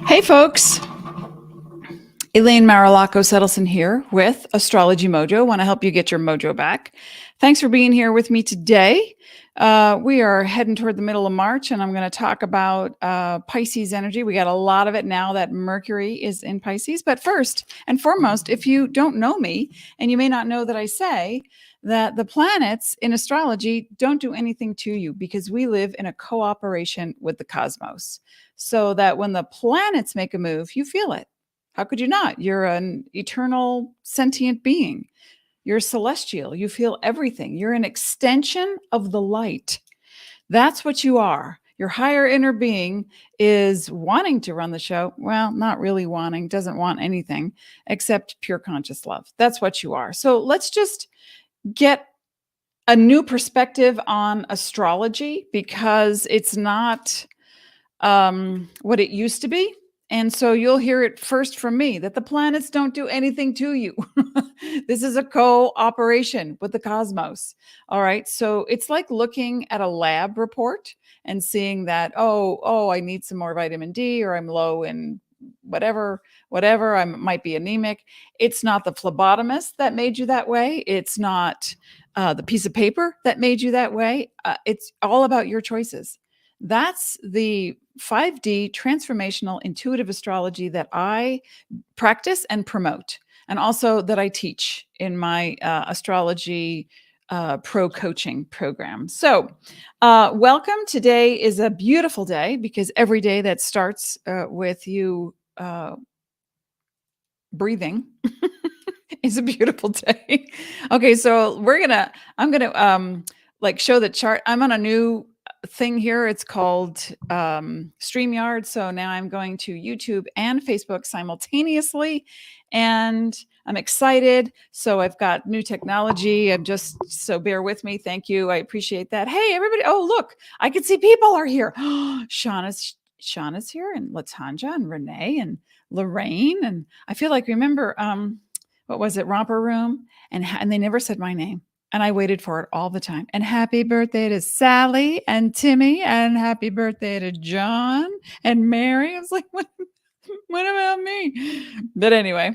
Hey folks, Elaine Marolakos Edelson here with Astrology Mojo. Want to help you get your mojo back. Thanks for being here with me today. We are heading toward the middle of March, and I'm going to talk about Pisces energy. We got a lot of it now that Mercury is in Pisces. But first and foremost, if you don't know me, and you may not know that I say that the planets in astrology don't do anything to you because we live in a cooperation with the cosmos. So that when the planets make a move, you feel it. How could you not? You're an eternal sentient being. You're celestial. You feel everything. You're an extension of the light. That's what you are. Your higher inner being is wanting to run the show. Well, not really wanting, doesn't want anything except pure conscious love. That's what you are. So let's just get a new perspective on astrology because it's not what it used to be. And so you'll hear it first from me that the planets don't do anything to you. This is a cooperation with the cosmos. All right. So it's like looking at a lab report and seeing that, oh, I need some more vitamin D, or I'm low in whatever, I might be anemic. It's not the phlebotomist that made you that way. It's not the piece of paper that made you that way. It's all about your choices. That's the 5D transformational intuitive astrology that I practice and promote, and also that I teach in my astrology pro coaching program. So, welcome. Today is a beautiful day because every day that starts with you breathing is a beautiful day. Okay, so I'm gonna like show the chart. I'm on a new thing here. It's called StreamYard. So now I'm going to YouTube and Facebook simultaneously, and I'm excited. So I've got new technology. So bear with me. Thank you. I appreciate that. Hey, everybody. Oh, look, I can see people are here. Shauna's here, and Latanja and Renee and Lorraine. And I feel like, remember, what was it? Romper Room. And they never said my name. And I waited for it all the time. And happy birthday to Sally and Timmy, and happy birthday to John and Mary. I was like, what about me? But anyway,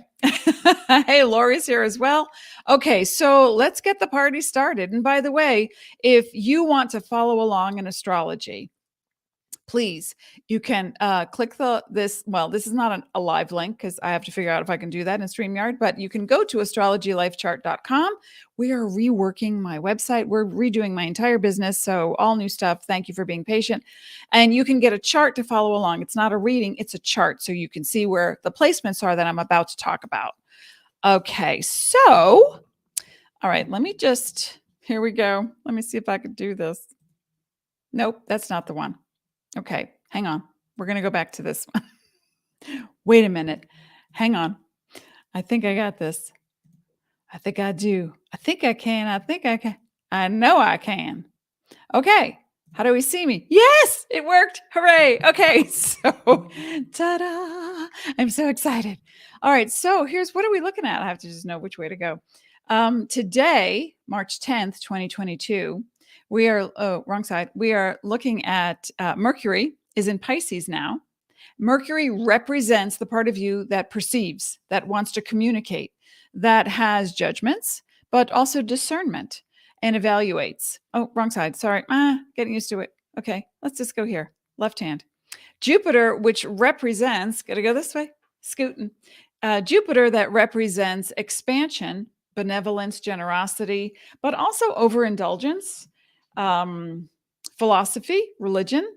hey, Lori's here as well. Okay, so let's get the party started. And by the way, if you want to follow along in astrology, please, you can click this. Well, this is not a live link because I have to figure out if I can do that in StreamYard, but you can go to astrologylifechart.com. We are reworking my website. We're redoing my entire business. So all new stuff. Thank you for being patient. And you can get a chart to follow along. It's not a reading, it's a chart. So you can see where the placements are that I'm about to talk about. Okay, so, all right, here we go. Let me see if I could do this. Nope, that's not the one. Okay, hang on. We're going to go back to this one. Wait a minute. Hang on. I think I got this. I think I do. I think I can. I know I can. Okay. How do we see me? Yes, it worked. Hooray. Okay. So, ta-da. I'm so excited. All right. So what are we looking at? I have to just know which way to go. Today, March 10th, 2022, wrong side. We are looking at Mercury is in Pisces now. Mercury represents the part of you that perceives, that wants to communicate, that has judgments, but also discernment and evaluates. Oh, wrong side. Sorry. Getting used to it. Okay, let's just go here. Left hand. Jupiter, which represents, gotta go this way, scooting. Jupiter that represents expansion, benevolence, generosity, but also overindulgence, philosophy, religion,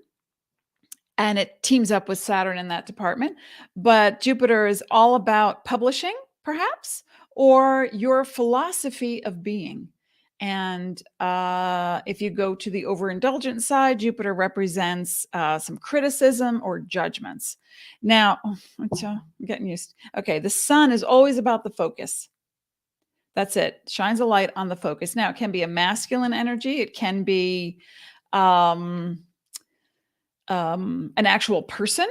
and it teams up with Saturn in that department. But Jupiter is all about publishing, perhaps, or your philosophy of being. And if you go to the overindulgent side, Jupiter represents some criticism or judgments. Now, I'm getting used. Okay, the sun is always about the focus. That's it. Shines a light on the focus. Now, it can be a masculine energy. It can be an actual person.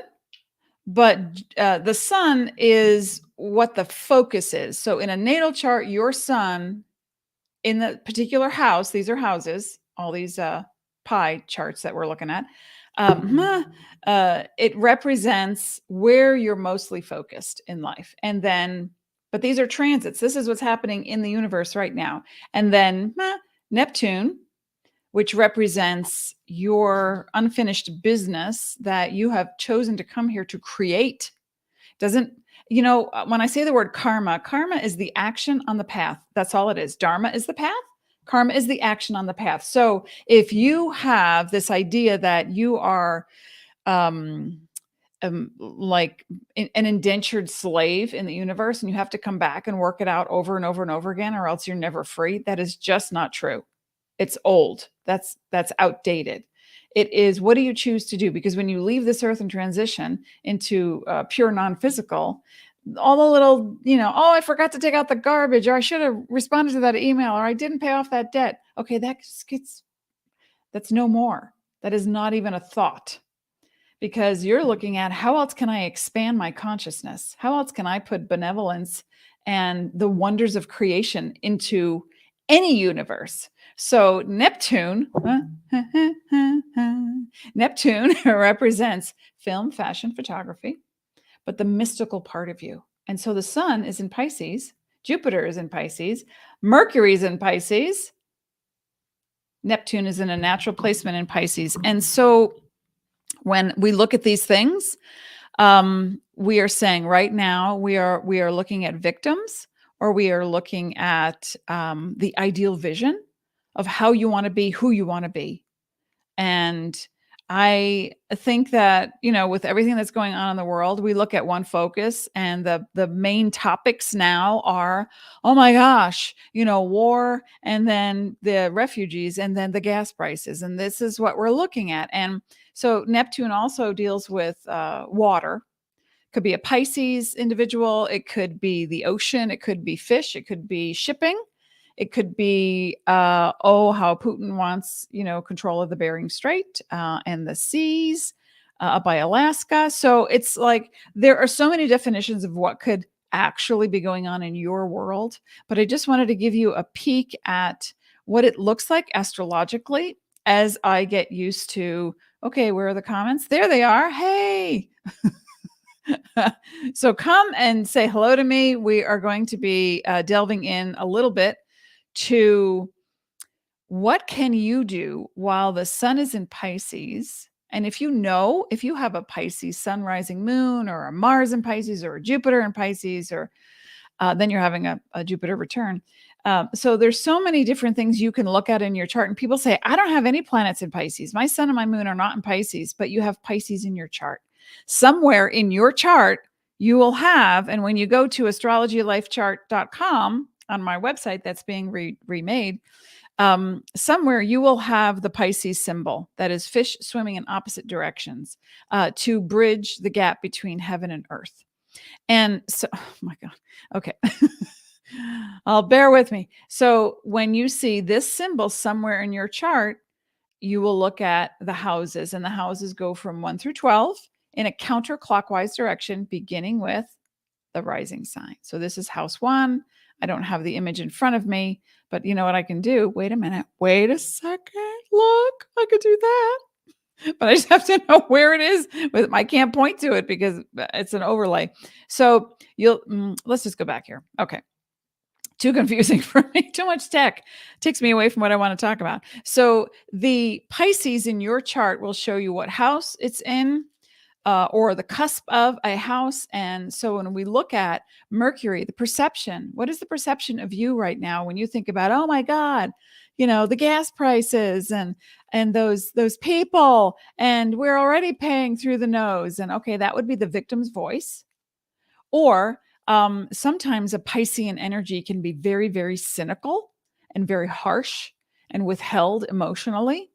But the sun is what the focus is. So in a natal chart, your sun in the particular house, these are houses, all these pie charts that we're looking at, It represents where you're mostly focused in life. And then, but these are transits. This is what's happening in the universe right now. And then Neptune, which represents your unfinished business that you have chosen to come here to create. Doesn't, when I say the word karma, karma is the action on the path. That's all it is. Dharma is the path. Karma is the action on the path. So if you have this idea that you are like an indentured slave in the universe and you have to come back and work it out over and over and over again, or else you're never free, that is just not true. It's old. That's outdated. It is, what do you choose to do? Because when you leave this earth and transition into pure non-physical, all the little, oh, I forgot to take out the garbage, or I should have responded to that email, or I didn't pay off that debt. Okay, that's no more. That is not even a thought, because you're looking at, how else can I expand my consciousness? How else can I put benevolence and the wonders of creation into any universe? So Neptune represents film, fashion, photography, but the mystical part of you. And so the sun is in Pisces, Jupiter is in Pisces, Mercury is in Pisces, Neptune is in a natural placement in Pisces. And so when we look at these things, we are saying right now we are looking at victims, or we are looking at the ideal vision of how you want to be, who you want to be. And I think that, with everything that's going on in the world, we look at one focus, and the main topics now are, oh my gosh, war, and then the refugees, and then the gas prices. And this is what we're looking at. And so Neptune also deals with water. Could be a Pisces individual. It could be the ocean. It could be fish. It could be shipping. It could be, how Putin wants, control of the Bering Strait and the seas up by Alaska. So it's like there are so many definitions of what could actually be going on in your world. But I just wanted to give you a peek at what it looks like astrologically as I get used to, okay, where are the comments? There they are. Hey. So come and say hello to me. We are going to be delving in a little bit to what can you do while the sun is in Pisces. And if you have a Pisces sun, rising, moon, or a Mars in Pisces, or a Jupiter in Pisces, or then you're having a Jupiter return. So there's so many different things you can look at in your chart. And people say, I don't have any planets in Pisces. My sun and my moon are not in Pisces, but you have Pisces in your chart. Somewhere in your chart, you will have, and when you go to astrologylifechart.com on my website that's being remade, somewhere you will have the Pisces symbol, that is fish swimming in opposite directions, to bridge the gap between heaven and earth. And so, oh my God. Okay. I'll bear with me. So when you see this symbol somewhere in your chart, you will look at the houses, and the houses go from 1 through 12 in a counterclockwise direction, beginning with the rising sign. So this is house 1. I don't have the image in front of me, but you know what I can do? Wait a minute. Wait a second. Look, I could do that. But I just have to know where it is. I can't point to it because it's an overlay. So let's just go back here. Okay. Too confusing for me. Too much tech takes me away from what I want to talk about. So the Pisces in your chart will show you what house it's in, or the cusp of a house. And so when we look at Mercury, the perception, what is the perception of you right now when you think about, oh my God, the gas prices and those people, and we're already paying through the nose. And okay, that would be the victim's voice. Or sometimes a Piscean energy can be very, very cynical and very harsh and withheld emotionally,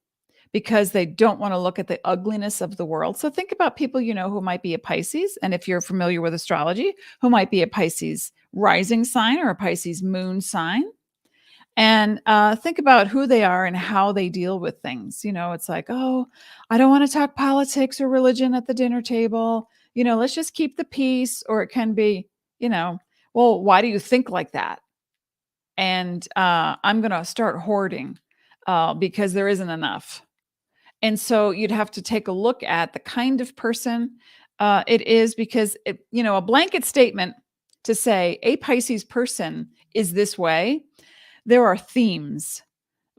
because they don't want to look at the ugliness of the world. So think about people who might be a Pisces, and if you're familiar with astrology, who might be a Pisces rising sign or a Pisces moon sign. And think about who they are and how they deal with things. It's like, oh, I don't want to talk politics or religion at the dinner table. Let's just keep the peace. Or it can be, well, why do you think like that? And I'm going to start hoarding because there isn't enough. And so you'd have to take a look at the kind of person it is, because a blanket statement to say a Pisces person is this way, there are themes,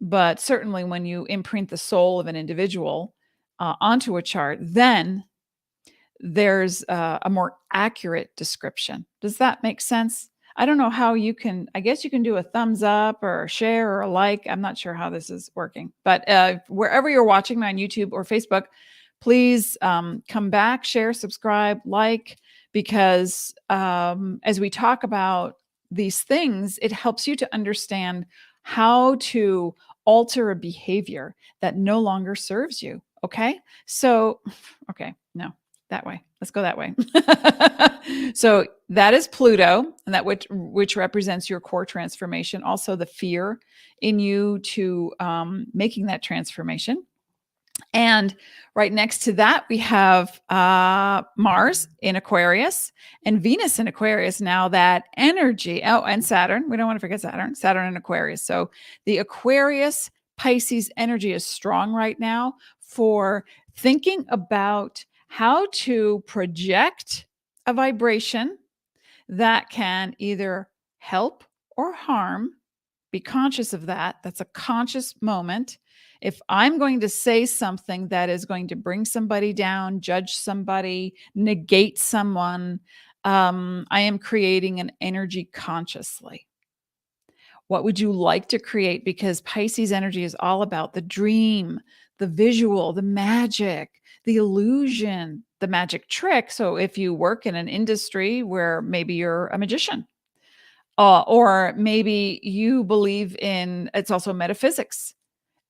but certainly when you imprint the soul of an individual onto a chart, then there's a more accurate description. Does that make sense? I don't know how you can, I guess you can do a thumbs up or a share or a like. I'm not sure how this is working, but wherever you're watching me on YouTube or Facebook, please come back, share, subscribe, like, because as we talk about these things, it helps you to understand how to alter a behavior that no longer serves you. Okay. So, okay, no, that way. Let's go that way. So that is Pluto, and that which represents your core transformation. Also, the fear in you to making that transformation. And right next to that, we have Mars in Aquarius and Venus in Aquarius. Now that energy, oh, and Saturn. We don't want to forget Saturn in Aquarius. So the Aquarius Pisces energy is strong right now for thinking about how to project a vibration that can either help or harm. Be conscious of that. That's a conscious moment. If I'm going to say something that is going to bring somebody down, judge somebody, negate someone, I am creating an energy consciously. What would you like to create? Because Pisces energy is all about the dream, the visual, the magic, the illusion, the magic trick. So if you work in an industry where maybe you're a magician, or maybe you believe in, it's also metaphysics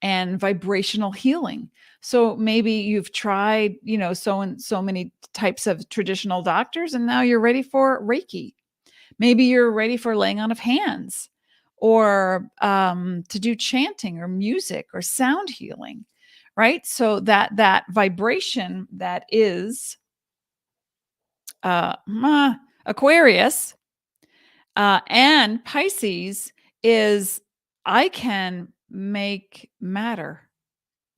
and vibrational healing. So maybe you've tried, so many types of traditional doctors, and now you're ready for Reiki. Maybe you're ready for laying on of hands, or to do chanting or music or sound healing, right? So that vibration that is Aquarius and Pisces is, I can make matter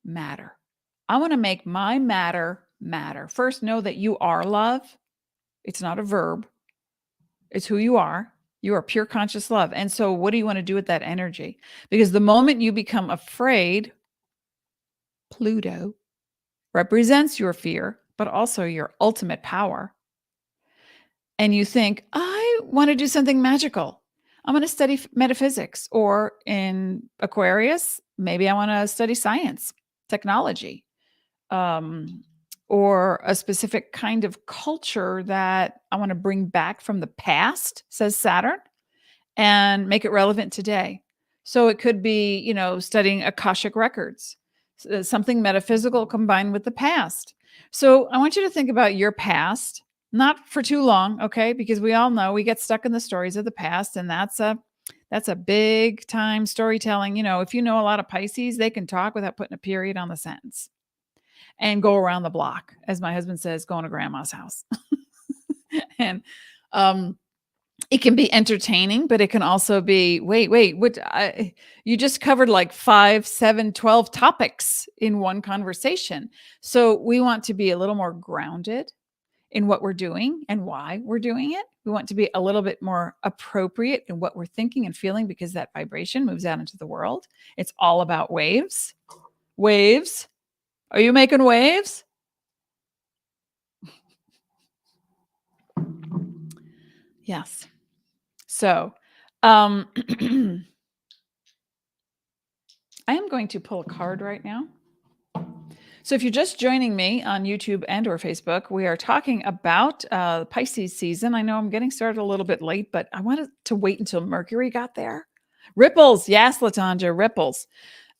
matter. I want to make my matter matter. First, know that you are love. It's not a verb. It's who you are. You are pure conscious love. And so what do you want to do with that energy? Because the moment you become afraid, Pluto represents your fear, but also your ultimate power. And you think, I want to do something magical. I'm going to study metaphysics. Or in Aquarius, maybe I want to study science, technology, or a specific kind of culture that I want to bring back from the past, says Saturn, and make it relevant today. So it could be, studying Akashic records, something metaphysical combined with the past. So I want you to think about your past, not for too long, okay? Because we all know we get stuck in the stories of the past, and that's a big time storytelling. If you know a lot of Pisces, they can talk without putting a period on the sentence and go around the block, as my husband says, going to grandma's house. And it can be entertaining, but it can also be, wait, you just covered like 5, 7, 12 topics in one conversation. So we want to be a little more grounded in what we're doing and why we're doing it. We want to be a little bit more appropriate in what we're thinking and feeling, because that vibration moves out into the world. It's all about waves. Waves. Are you making waves? Yes. So, I am going to pull a card right now. So if you're just joining me on YouTube and or Facebook, we are talking about Pisces season. I know I'm getting started a little bit late, but I wanted to wait until Mercury got there. Ripples. Yes, Latanja, ripples.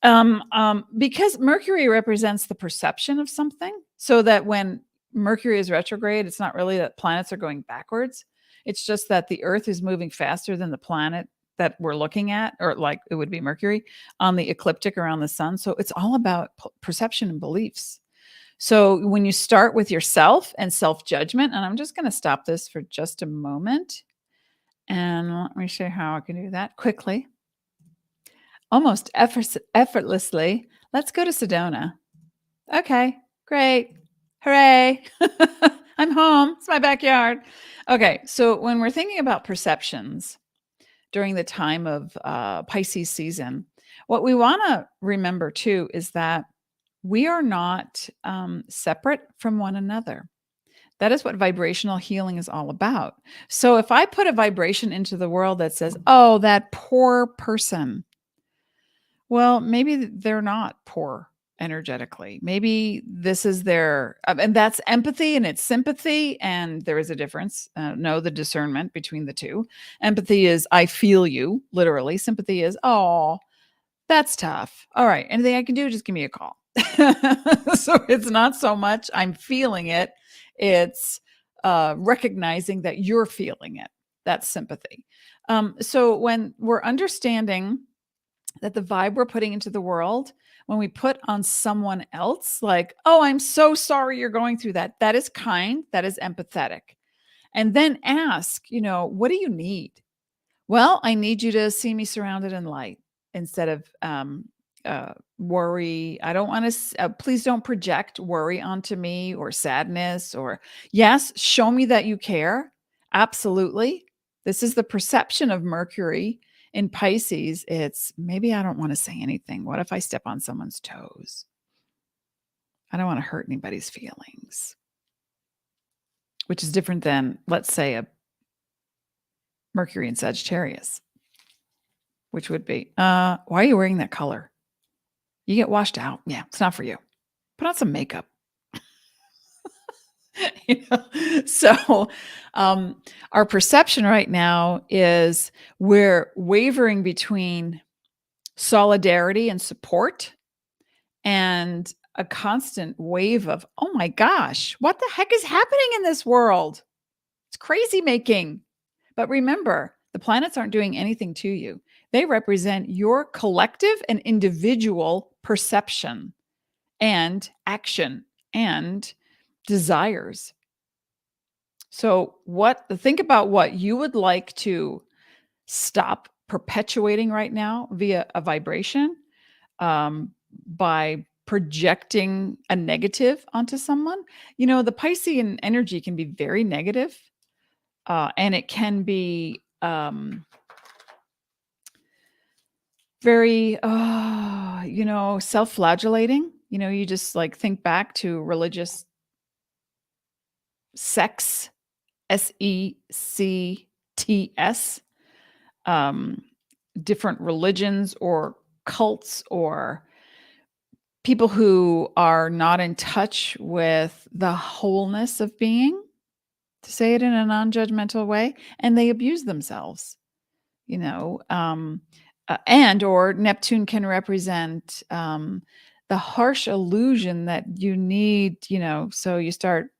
Because Mercury represents the perception of something, so that when Mercury is retrograde, it's not really that planets are going backwards. It's just that the Earth is moving faster than the planet that we're looking at, or like it would be Mercury on the ecliptic around the sun. So it's all about perception and beliefs. So when you start with yourself and self-judgment, and I'm just going to stop this for just a moment, and let me show you how I can do that quickly. Almost effortlessly. Let's go to Sedona. Okay, great. Hooray. I'm home. It's my backyard. Okay, so when we're thinking about perceptions during the time of Pisces season, what we want to remember too is that we are not separate from one another. That is what vibrational healing is all about. So if I put a vibration into the world that says, oh, that poor person, well, maybe they're not poor energetically. Maybe this is their, and that's empathy and it's sympathy. And there is a difference. Know the discernment between the two. Empathy is, I feel you, literally. Sympathy is, oh, that's tough. All right. Anything I can do, just give me a call. So it's not so much I'm feeling it, it's recognizing that you're feeling it. That's sympathy. So when we're understanding that the vibe we're putting into the world, when we put on someone else, like, oh, I'm so sorry you're going through that, that is kind, that is empathetic. And then ask, what do you need? Well, I need you to see me surrounded in light instead of worry. I don't want to, please don't project worry onto me or sadness or, yes, show me that you care. Absolutely. This is the perception of Mercury in Pisces. It's maybe I don't want to say anything. What if I step on someone's toes? I don't want to hurt anybody's feelings, which is different than, let's say, a Mercury in Sagittarius, which would be, why are you wearing that color? You get washed out. Yeah, it's not for you. Put on some makeup. So our perception right now is we're wavering between solidarity and support and a constant wave of, oh my gosh, what the heck is happening in this world? It's crazy making. But remember, the planets aren't doing anything to you. They represent your collective and individual perception and action and desires. So think about what you would like to stop perpetuating right now via a vibration, by projecting a negative onto someone. The Piscean energy can be very negative, and it can be very, self-flagellating. You just like think back to religious sects, SECTS, different religions or cults or people who are not in touch with the wholeness of being, to say it in a non-judgmental way, and they abuse themselves, and or Neptune can represent the harsh illusion that you need, so you start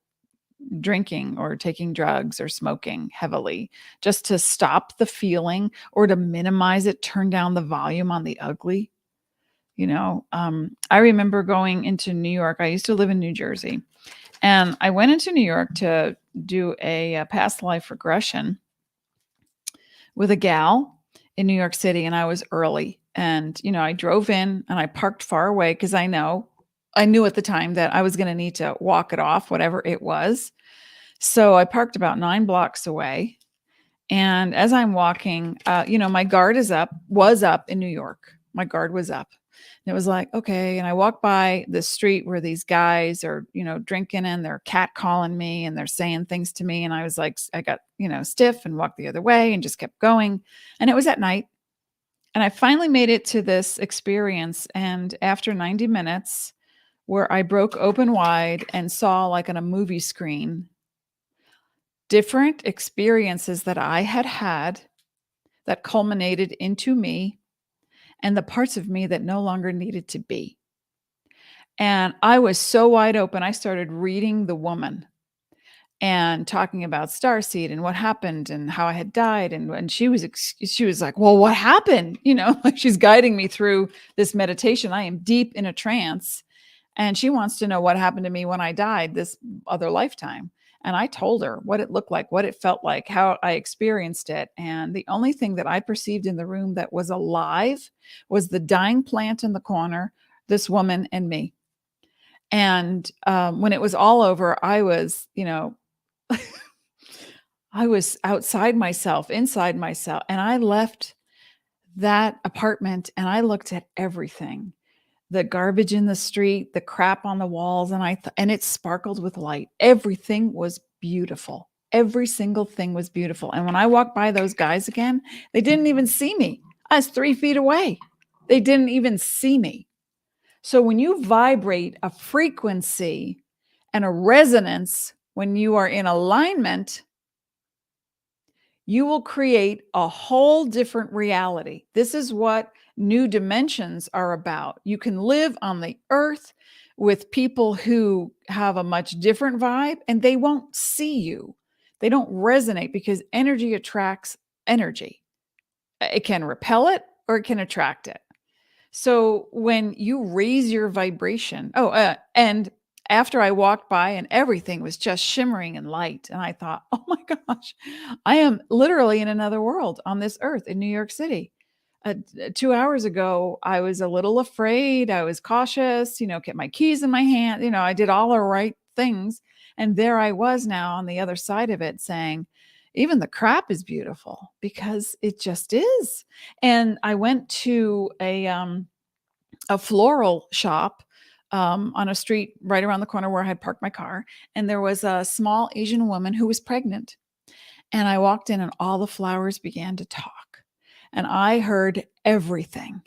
drinking or taking drugs or smoking heavily just to stop the feeling or to minimize it, turn down the volume on the ugly. I remember going into New York. I used to live in New Jersey, and I went into New York to do a past life regression with a gal in New York City, and I was early. And, I drove in and I parked far away because I knew at the time that I was going to need to walk it off, whatever it was. So I parked about 9 blocks away. And as I'm walking, my guard was up in New York. My guard was up. And it was like, okay. And I walked by the street where these guys are, drinking and they're catcalling me and they're saying things to me. And I was like, I got, stiff and walked the other way and just kept going. And it was at night. And I finally made it to this experience. And after 90 minutes, where I broke open wide and saw, like on a movie screen, different experiences that I had had that culminated into me and the parts of me that no longer needed to be. And I was so wide open. I started reading The Woman and talking about starseed and what happened and how I had died. And she was like, well, what happened? Like she's guiding me through this meditation. I am deep in a trance. And she wants to know what happened to me when I died this other lifetime. And I told her what it looked like, what it felt like, how I experienced it. And the only thing that I perceived in the room that was alive was the dying plant in the corner, this woman, and me. And when it was all over, I was, I was outside myself, inside myself. And I left that apartment and I looked at everything, the garbage in the street, the crap on the walls, and and it sparkled with light. Everything was beautiful. Every single thing was beautiful. And when I walked by those guys again, they didn't even see me. I was 3 feet away. They didn't even see me. So when you vibrate a frequency and a resonance, when you are in alignment, you will create a whole different reality. This is what new dimensions are about. You can live on the earth with people who have a much different vibe and they won't see you. They don't resonate because energy attracts energy. It can repel it or it can attract it. So when you raise your vibration, and after I walked by and everything was just shimmering in light, and I thought, oh my gosh, I am literally in another world on this earth in New York City. 2 hours ago, I was a little afraid. I was cautious, kept my keys in my hand. I did all the right things. And there I was now on the other side of it saying, even the crap is beautiful because it just is. And I went to a floral shop on a street right around the corner where I had parked my car. And there was a small Asian woman who was pregnant. And I walked in and all the flowers began to talk. And I heard everything.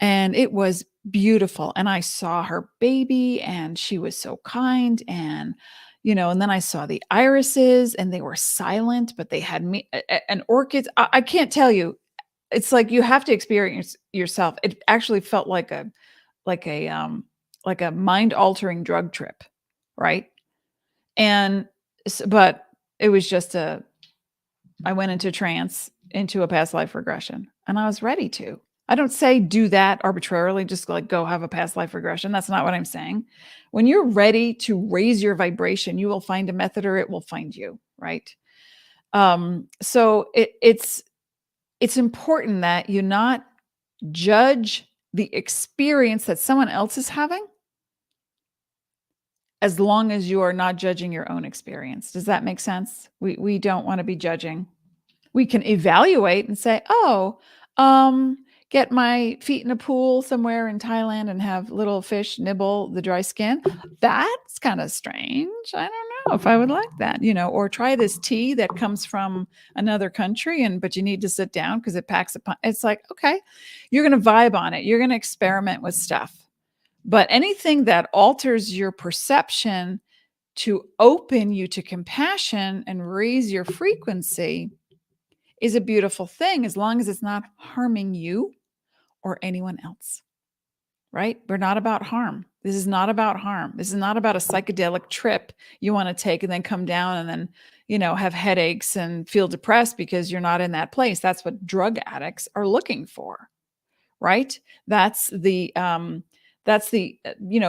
And it was beautiful. And I saw her baby and she was so kind. And then I saw the irises and they were silent, but they had me an orchid. I can't tell you. It's like you have to experience yourself. It actually felt like a like a mind altering drug trip, right? And but it was just I went into trance, into a past life regression, and I was ready to. I don't say do that arbitrarily, just like go have a past life regression. That's not what I'm saying. When you're ready to raise your vibration, you will find a method or it will find you, right? So it's important that you not judge the experience that someone else is having as long as you are not judging your own experience. Does that make sense? We don't want to be judging. We can evaluate and say, oh, get my feet in a pool somewhere in Thailand and have little fish nibble the dry skin. That's kind of strange. I don't know if I would like that, or try this tea that comes from another country but you need to sit down because it packs a punch. It's like, okay, you're going to vibe on it. You're going to experiment with stuff. But anything that alters your perception to open you to compassion and raise your frequency is a beautiful thing as long as it's not harming you or anyone else, right? We're not about harm. This is not about harm. This is not about a psychedelic trip you want to take and then come down and then, have headaches and feel depressed because you're not in that place. That's what drug addicts are looking for, right? That's the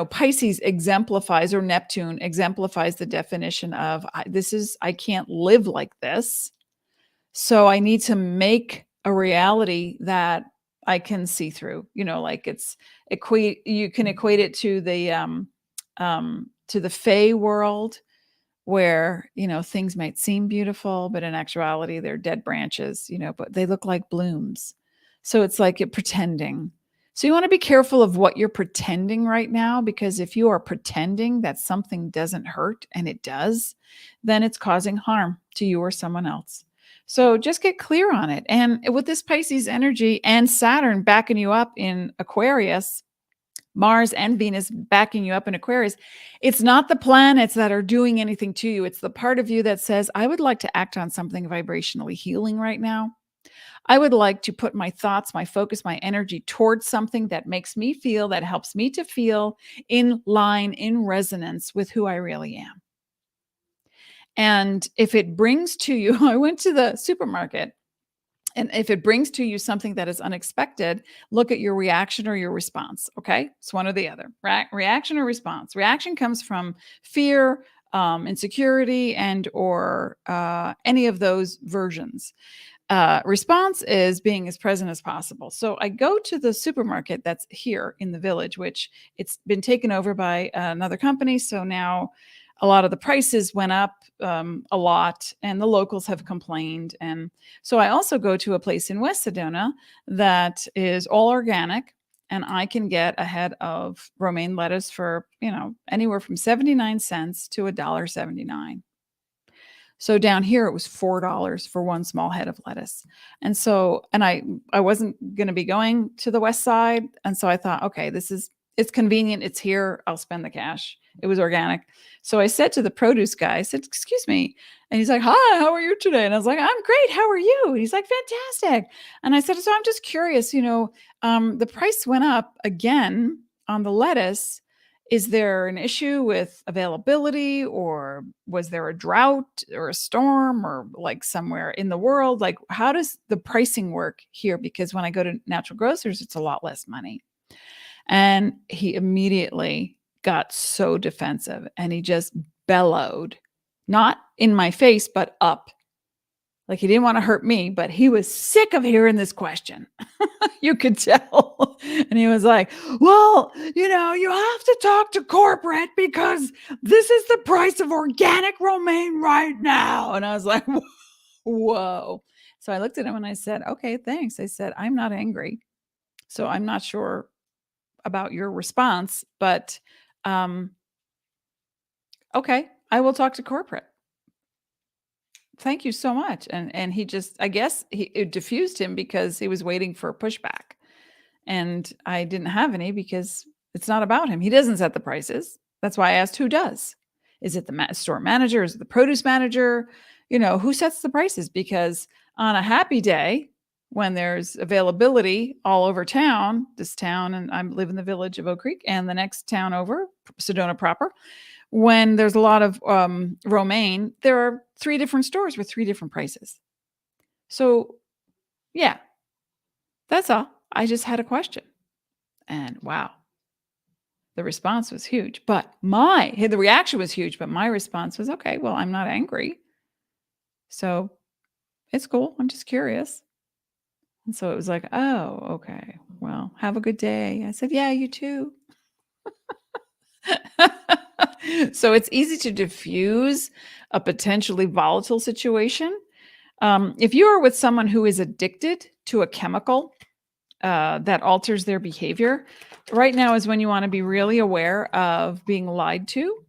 Pisces exemplifies, or Neptune exemplifies the definition of I can't live like this. So I need to make a reality that I can see through, like you can equate it to the Fey world where, things might seem beautiful, but in actuality, they're dead branches, but they look like blooms. So it's like you're pretending. So you want to be careful of what you're pretending right now, because if you are pretending that something doesn't hurt and it does, then it's causing harm to you or someone else. So just get clear on it. And with this Pisces energy and Saturn backing you up in Aquarius, Mars and Venus backing you up in Aquarius, it's not the planets that are doing anything to you. It's the part of you that says, I would like to act on something vibrationally healing right now. I would like to put my thoughts, my focus, my energy towards something that makes me feel, that helps me to feel in line, in resonance with who I really am. And if it brings to you, I went to the supermarket, and if it brings to you something that is unexpected, look at your reaction or your response. Okay. It's one or the other. Reaction or response. Reaction comes from fear, insecurity, and or any of those versions. response is being as present as possible. So I go to the supermarket that's here in the village, which it's been taken over by another company. So now a lot of the prices went up a lot, and the locals have complained. And so I also go to a place in West Sedona that is all organic, and I can get a head of romaine lettuce for, anywhere from 79 cents to $1.79. So down here it was $4 for one small head of lettuce. And so, and I wasn't going to be going to the west side, and so I thought, okay, it's convenient, it's here, I'll spend the cash. It was organic. So I said to the produce guy, I said, "Excuse me." And he's like, "Hi, how are you today?" And I was like, "I'm great. How are you?" And he's like, "Fantastic." And I said, "So I'm just curious, the price went up again on the lettuce. Is there an issue with availability, or was there a drought or a storm, or like somewhere in the world? Like, how does the pricing work here? Because when I go to natural grocers, it's a lot less money." And he immediately got so defensive, and he just bellowed, not in my face, but up. Like, he didn't want to hurt me, but he was sick of hearing this question. You could tell. And he was like, "Well, you have to talk to corporate because this is the price of organic romaine right now." And I was like, whoa. So I looked at him and I said, "Okay, thanks." I said, "I'm not angry. So I'm not sure about your response, but okay, I will talk to corporate. Thank you so much." And he just, I guess it diffused him because he was waiting for pushback. And I didn't have any because it's not about him. He doesn't set the prices. That's why I asked, who does? Is it the store manager? Is it the produce manager? Who sets the prices? Because on a happy day, when there's availability all over town, this town, and I live in the village of Oak Creek, and the next town over, Sedona proper, when there's a lot of romaine, there are 3 different stores with 3 different prices. So, yeah, that's all. I just had a question. And wow, the response was huge. But the reaction was huge, but my response was, "Okay, well, I'm not angry. So it's cool. I'm just curious." And so it was like, "Oh, okay. Well, have a good day." I said, "Yeah, you too." So it's easy to diffuse a potentially volatile situation. If you are with someone who is addicted to a chemical that alters their behavior, right now is when you want to be really aware of being lied to,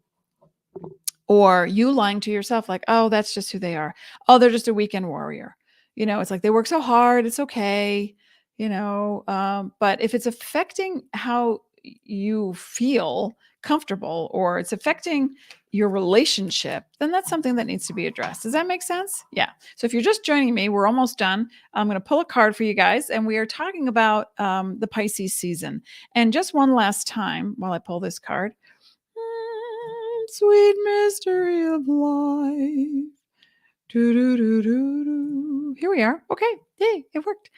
or you lying to yourself, like, "Oh, that's just who they are. Oh, they're just a weekend warrior." It's like they work so hard. It's okay. But if it's affecting how you feel comfortable, or it's affecting your relationship, then that's something that needs to be addressed. Does that make sense? Yeah. So if you're just joining me, we're almost done. I'm going to pull a card for you guys, and we are talking about the Pisces season. And just one last time while I pull this card. Sweet mystery of life. Here we are. Okay. Yay, it worked.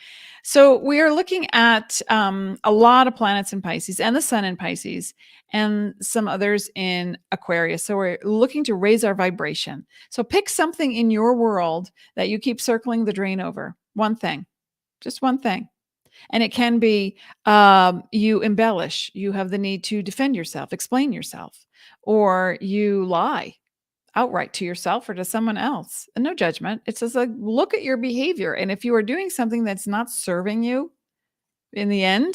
So we are looking at a lot of planets in Pisces, and the sun in Pisces, and some others in Aquarius. So we're looking to raise our vibration. So pick something in your world that you keep circling the drain over. One thing, just one thing. And it can be you embellish, you have the need to defend yourself, explain yourself, or you lie outright to yourself or to someone else. And no judgment. It's just like, look at your behavior. And if you are doing something that's not serving you in the end,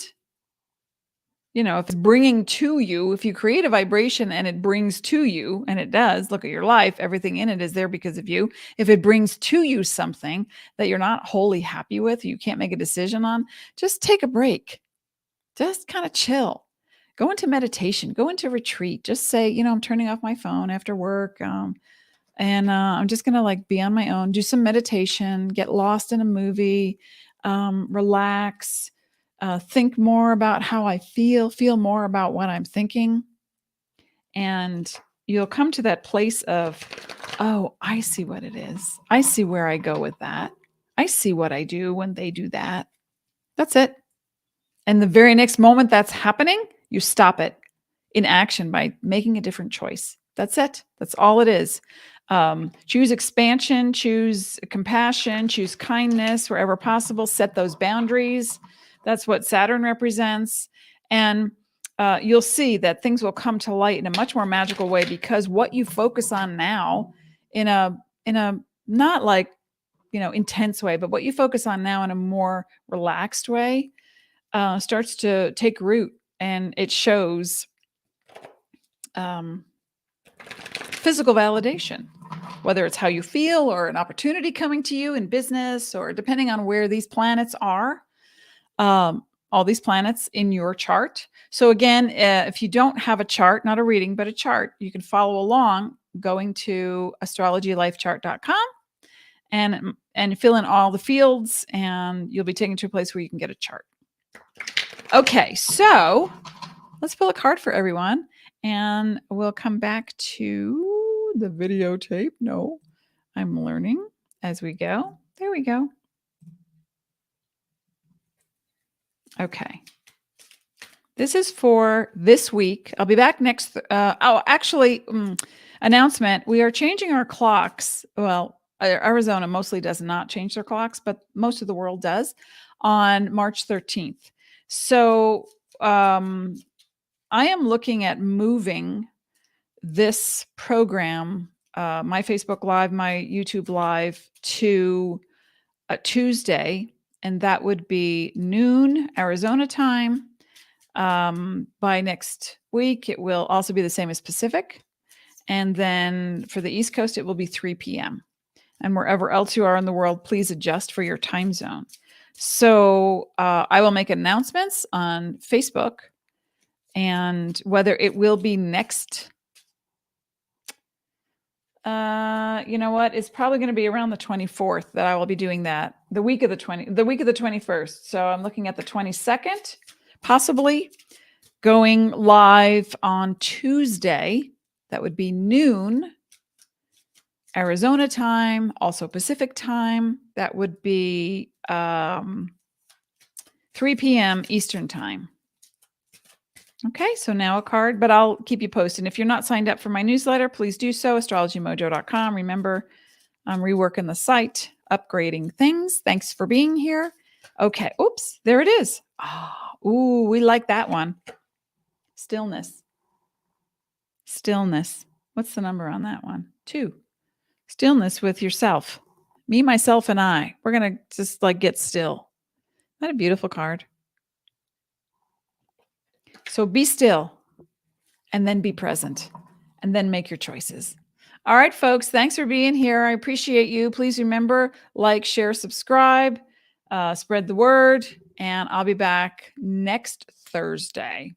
if it's bringing to you, if you create a vibration and it brings to you, and it does, look at your life, everything in it is there because of you. If it brings to you something that you're not wholly happy with, you can't make a decision on, just take a break. Just kind of chill. Go into meditation, go into retreat. Just say, I'm turning off my phone after work. And I'm just going to be on my own, do some meditation, get lost in a movie, relax, think more about how I feel more about what I'm thinking. And you'll come to that place of, oh, I see what it is. I see where I go with that. I see what I do when they do that. That's it. And the very next moment that's happening, you stop it in action by making a different choice. That's it. That's all it is. Choose expansion, choose compassion, choose kindness wherever possible. Set those boundaries. That's what Saturn represents. And you'll see that things will come to light in a much more magical way, because what you focus on now in a not like, intense way, but what you focus on now in a more relaxed way starts to take root, and it shows physical validation, whether it's how you feel or an opportunity coming to you in business, or depending on where these planets are, all these planets in your chart. So again, if you don't have a chart, not a reading, but a chart, you can follow along going to astrologylifechart.com and fill in all the fields, and you'll be taken to a place where you can get a chart. Okay, so let's pull a card for everyone, and we'll come back to the videotape. No, I'm learning as we go. There we go. Okay. This is for this week. I'll be back next. Announcement. We are changing our clocks. Well, Arizona mostly does not change their clocks, but most of the world does on March 13th. So I am looking at moving this program, my Facebook Live, my YouTube Live, to a Tuesday, and that would be noon Arizona time. By next week, it will also be the same as Pacific. And then for the East Coast, it will be 3 p.m. And wherever else you are in the world, please adjust for your time zone. So I will make announcements on Facebook, and whether it will be next, you know what? It's probably going to be around the 24th that I will be doing that. The week of the 21st. So I'm looking at the 22nd, possibly going live on Tuesday. That would be noon Arizona time, also Pacific time. That would be 3 p.m. Eastern time. Okay, so now a card, but I'll keep you posted. If you're not signed up for my newsletter, please do so, astrologymojo.com. Remember, I'm reworking the site, upgrading things. Thanks for being here. Okay, oops, there it is. Ooh, we like that one. Stillness. Stillness. What's the number on that one? 2. Stillness with yourself. Me, myself, and I. We're going to just get still. Isn't that a beautiful card? So be still, and then be present, and then make your choices. All right, folks, thanks for being here. I appreciate you. Please remember, like, share, subscribe, spread the word, and I'll be back next Thursday.